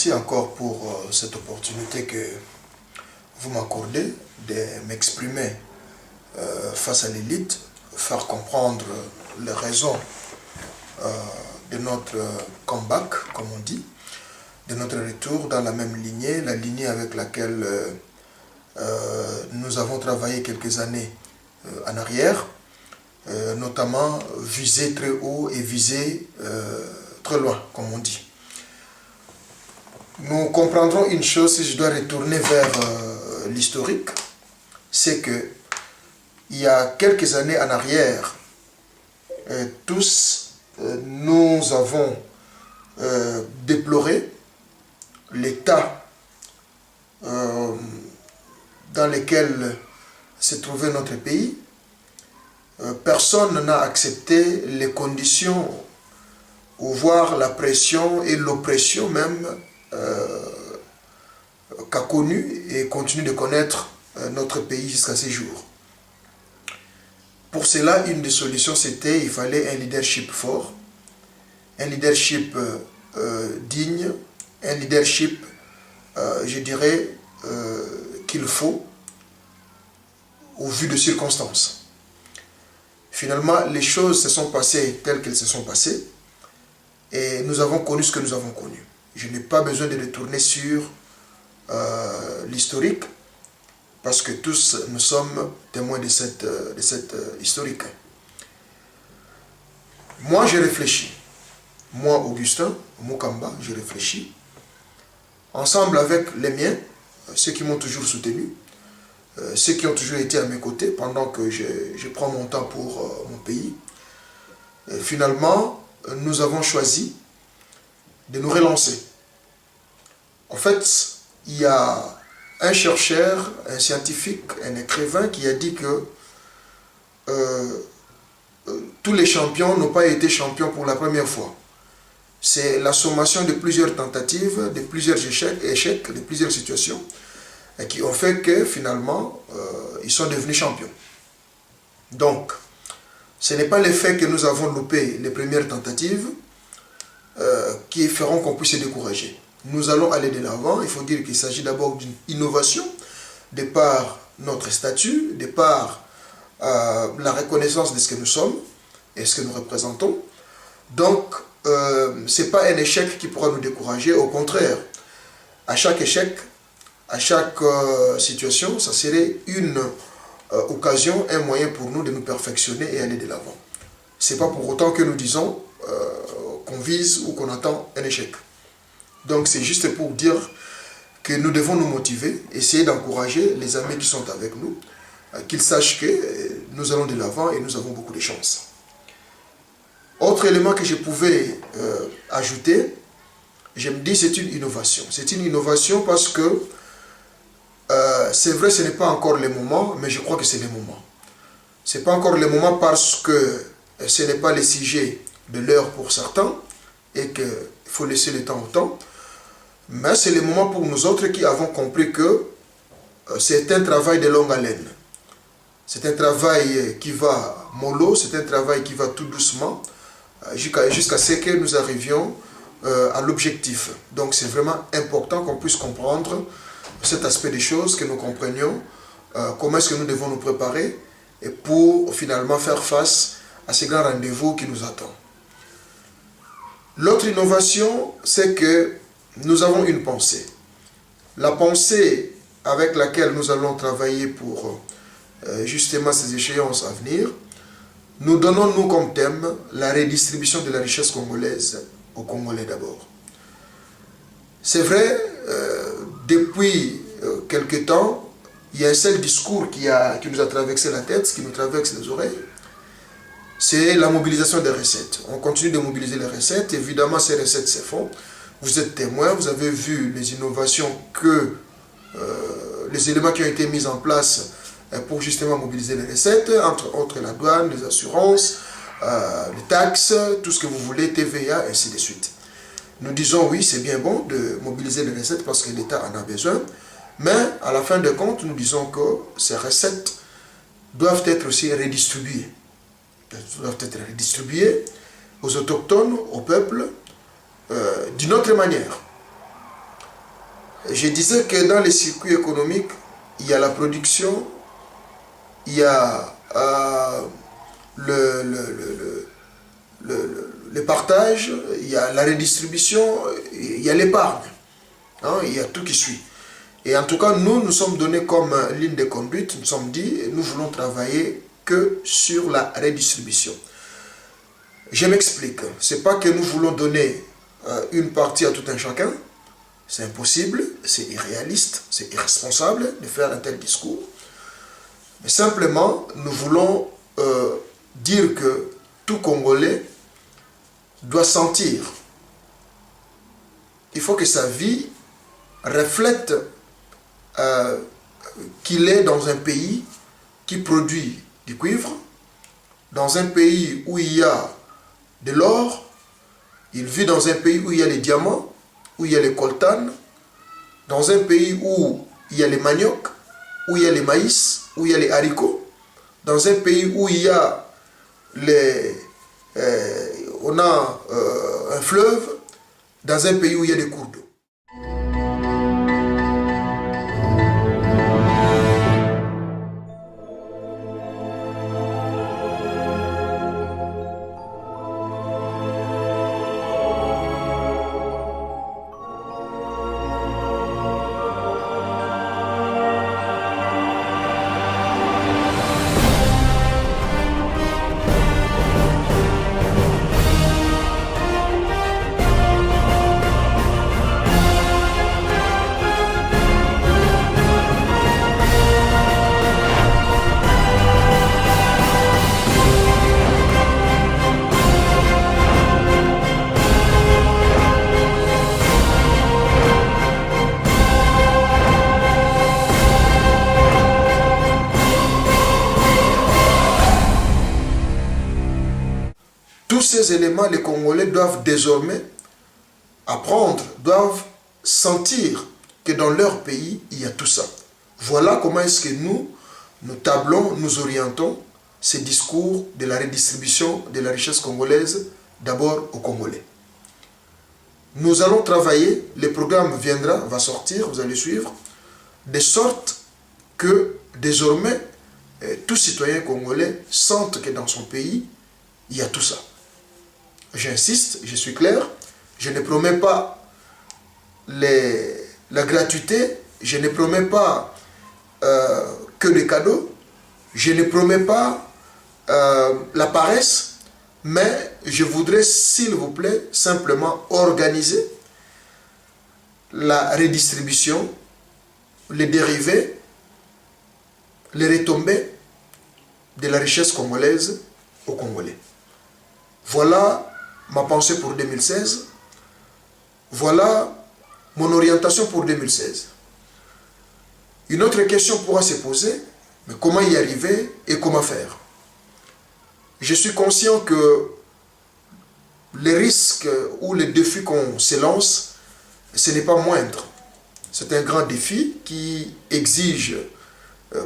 merci encore pour cette opportunité que vous m'accordez de m'exprimer face à l'élite, faire comprendre les raisons de notre comeback, comme on dit, de notre retour dans la même lignée, la lignée avec laquelle nous avons travaillé quelques années en arrière, notamment viser très haut et viser très loin, comme on dit. Nous comprendrons une chose, si je dois retourner vers l'historique, c'est que il y a quelques années en arrière, tous nous avons déploré l'état dans lequel se trouvait notre pays. Personne n'a accepté les conditions, ou voire la pression et l'oppression même qu'a connu et continue de connaître notre pays jusqu'à ces jours. Pour cela, une des solutions, c'était il fallait un leadership fort, un leadership digne, un leadership, je dirais, qu'il faut au vu de circonstances. Finalement, les choses se sont passées telles qu'elles se sont passées et nous avons connu ce que nous avons connu. Je n'ai pas besoin de retourner sur l'historique parce que tous nous sommes témoins de cette historique. Moi, j'ai réfléchi. Moi, Augustin Mukamba, j'ai réfléchi. Ensemble avec les miens, ceux qui m'ont toujours soutenu, ceux qui ont toujours été à mes côtés pendant que je prends mon temps pour mon pays. Et finalement, nous avons choisi de nous relancer. En fait, il y a un chercheur, un scientifique, un écrivain qui a dit que tous les champions n'ont pas été champions pour la première fois. C'est la sommation de plusieurs tentatives, de plusieurs échecs, de plusieurs situations qui ont fait que finalement, ils sont devenus champions. Donc, ce n'est pas le fait que nous avons loupé les premières tentatives qui feront qu'on puisse se décourager. Nous allons aller de l'avant. Il faut dire qu'il s'agit d'abord d'une innovation, de par notre statut, de par la reconnaissance de ce que nous sommes et ce que nous représentons. Donc, ce n'est pas un échec qui pourra nous décourager. Au contraire, à chaque échec, à chaque situation, ça serait une occasion, un moyen pour nous de nous perfectionner et aller de l'avant. Ce n'est pas pour autant que nous disons qu'on vise ou qu'on attend un échec. Donc c'est juste pour dire que nous devons nous motiver, essayer d'encourager les amis qui sont avec nous, qu'ils sachent que nous allons de l'avant et nous avons beaucoup de chance. Autre élément que je pouvais ajouter, je me dis c'est une innovation. C'est une innovation parce que c'est vrai, ce n'est pas encore le moment, mais je crois que c'est le moment. Ce n'est pas encore le moment parce que ce n'est pas le sujet de l'heure pour certains et qu'il faut laisser le temps au temps. Mais c'est le moment pour nous autres qui avons compris que c'est un travail de longue haleine. C'est un travail qui va mollo, c'est un travail qui va tout doucement jusqu'à ce que nous arrivions à l'objectif. Donc c'est vraiment important qu'on puisse comprendre cet aspect des choses, que nous comprenions comment est-ce que nous devons nous préparer et pour finalement faire face à ces grands rendez-vous qui nous attendent. L'autre innovation, c'est que nous avons une pensée. La pensée avec laquelle nous allons travailler pour justement ces échéances à venir, nous donnons nous comme thème la redistribution de la richesse congolaise aux Congolais d'abord. C'est vrai, depuis quelque temps, il y a un seul discours qui nous a traversé la tête, qui nous traverse les oreilles, c'est la mobilisation des recettes. On continue de mobiliser les recettes, évidemment ces recettes se font. Vous êtes témoins, vous avez vu les innovations les éléments qui ont été mis en place pour justement mobiliser les recettes, entre autres la douane, les assurances, les taxes, tout ce que vous voulez, TVA, ainsi de suite. Nous disons oui, c'est bien bon de mobiliser les recettes parce que l'État en a besoin, mais à la fin de compte, nous disons que ces recettes doivent être aussi redistribuées. Elles doivent être redistribuées aux autochtones, au peuple, d'une autre manière. Je disais que dans les circuits économiques, il y a la production, il y a le partage, il y a la redistribution, il y a l'épargne. Hein, il y a tout qui suit. Et en tout cas, nous sommes donnés comme ligne de conduite, nous sommes dit, nous voulons travailler que sur la redistribution. Je m'explique. Ce n'est pas que nous voulons donner une partie à tout un chacun. C'est impossible, c'est irréaliste, c'est irresponsable de faire un tel discours. Mais simplement, nous voulons dire que tout Congolais doit sentir. Il faut que sa vie reflète qu'il est dans un pays qui produit du cuivre, dans un pays où il y a de l'or, il vit dans un pays où il y a les diamants, où il y a les coltan, dans un pays où il y a les maniocs, où il y a les maïs, où il y a les haricots, dans un pays où il y a un fleuve, dans un pays où il y a des cours d'eau. Tous ces éléments, les Congolais doivent désormais apprendre, doivent sentir que dans leur pays, il y a tout ça. Voilà comment est-ce que nous tablons, nous orientons ces discours de la redistribution de la richesse congolaise, d'abord aux Congolais. Nous allons travailler, le programme viendra, va sortir, vous allez suivre, de sorte que désormais, tout citoyen congolais sente que dans son pays, il y a tout ça. J'insiste, je suis clair, je ne promets pas la gratuité, je ne promets pas que les cadeaux, je ne promets pas la paresse, mais je voudrais, s'il vous plaît, simplement organiser la redistribution, les dérivés, les retombées de la richesse congolaise aux Congolais. Voilà ma pensée pour 2016. Voilà mon orientation pour 2016. Une autre question pourra se poser, mais comment y arriver et comment faire? Je suis conscient que les risques ou les défis qu'on se lance, ce n'est pas moindre. C'est un grand défi qui exige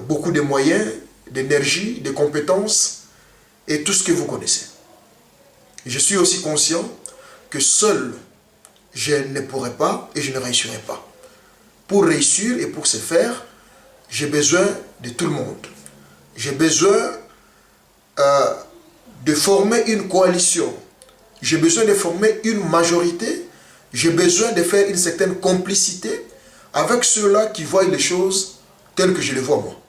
beaucoup de moyens, d'énergie, de compétences et tout ce que vous connaissez. Je suis aussi conscient que seul, je ne pourrai pas et je ne réussirai pas. Pour réussir et pour ce faire, j'ai besoin de tout le monde. J'ai besoin de former une coalition. J'ai besoin de former une majorité. J'ai besoin de faire une certaine complicité avec ceux-là qui voient les choses telles que je les vois moi.